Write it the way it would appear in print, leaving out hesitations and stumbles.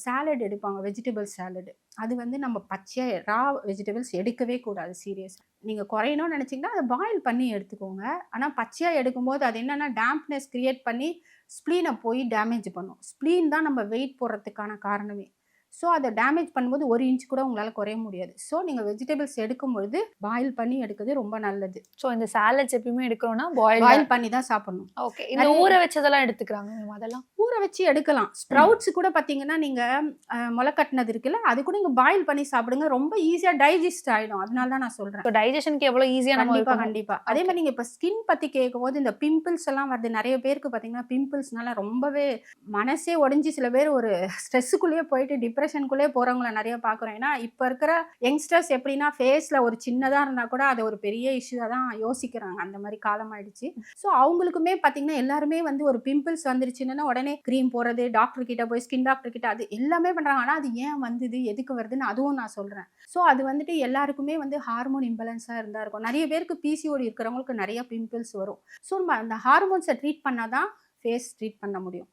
Salad எடுப்பாங்க, vegetable salad. அது வந்து நம்ம பச்சையா ரா வெஜிடபிள்ஸ் எடுக்கவே கூடாது சீரியஸா. நீங்க குறையணும்னு நினைச்சீங்கன்னா, அத பாயில் பண்ணி எடுத்துக்கோங்க. ஆனா பச்சையா எடுக்கும்போது அது என்னன்னா டேம்ப்னஸ் கிரியேட் பண்ணி ஸ்ப்ளீன போய் டேமேஜ் பண்ணும். ஸ்ப்ளீன் தான் நம்ம வெயிட் போடுறதுக்கான காரணமே. ஸோ அத டேமேஜ் பண்ணும்போது 1 இன்ச் கூட உங்களால குறைய முடியாது. ஸோ நீங்க வெஜிடபிள்ஸ் எடுக்கும்பொழுது பாயில் பண்ணி எடுக்கிறது ரொம்ப நல்லது. ஸோ இந்த சாலட்ஸ் எப்பயுமே எடுக்கிறோம்னா பாயில் பாயில் பண்ணி தான் சாப்பிடணும். ஓகே. இந்த ஊற வச்சதெல்லாம் எடுத்துக்கிறாங்க மேம் அதெல்லாம்? ஊற வச்சு எடுக்கலாம். ஸ்ப்ரவுட்ஸ் கூட பார்த்தீங்கன்னா, நீங்க மொளக்கட்டினது இருக்குல்ல, அது கூட நீங்க பாயில் பண்ணி சாப்பிடுங்க. ரொம்ப ஈஸியா டைஜெஸ்ட் ஆயிடும். அதனால தான் நான் சொல்றேன். ஸோ டைஜஷனுக்கு எவ்வளோ ஈஸியா நம்ம கண்டிப்பா, இருக்கணும். கண்டிப்பா. அதே மாரி நீங்க இப்ப ஸ்கின் பத்தி கேட்கும்போது, இந்த பிம்பிள்ஸ் எல்லாம் வருது. நெறைய பேருக்கு பார்த்தீங்கன்னா, பிம்பிள்ஸ்னால ரொம்பவே மனசே உடைஞ்சு சில பேர் ஒரு ஸ்ட்ரெஸ்ஸுக்குள்ளேயே போயிட்டு டிப்ரஷனுக்குள்ளேயே போறவங்கள நெறைய பார்க்குறோம். ஏன்னா, இப்ப இருக்கிற யங்ஸ்டர்ஸ் எப்படின்னா, ஃபேஸ்ல ஒரு சின்னதா இருந்தா கூட அத ஒரு பெரிய இஷ்யூவா தான் யோசிக்கிறாங்க. அந்த மாரி காலம் ஆயிடுச்சு. ஸோ அவங்களுக்குமே பார்த்தீங்கன்னா, எல்லாருமே வந்து ஒரு பிம்பிள்ஸ் வந்துருச்சுன்னா, உடனே கிரீம் போடுறது, டாக்டர் கிட்ட போய் ஸ்கின் டாக்டர் கிட்ட அது எல்லாமே பண்றாங்க. ஆனா, அது ஏன் வந்தது? எதுக்கு வருதுன்னு அதுவும் நான் சொல்றேன். ஸோ அது வந்துட்டு எல்லாருக்குமே வந்து ஹார்மோன் இம்பேலன்ஸா இருந்தா இருக்கும். நெறைய பேருக்கு பிசிஓடி இருக்கிறவங்களுக்கு நெறைய பிம்பிள்ஸ் வரும். ஸோ நம்ம அந்த ஹார்மோன்ஸ ட்ரீட் பண்ணா தான் ஃபேஸ் ட்ரீட் பண்ண முடியும்.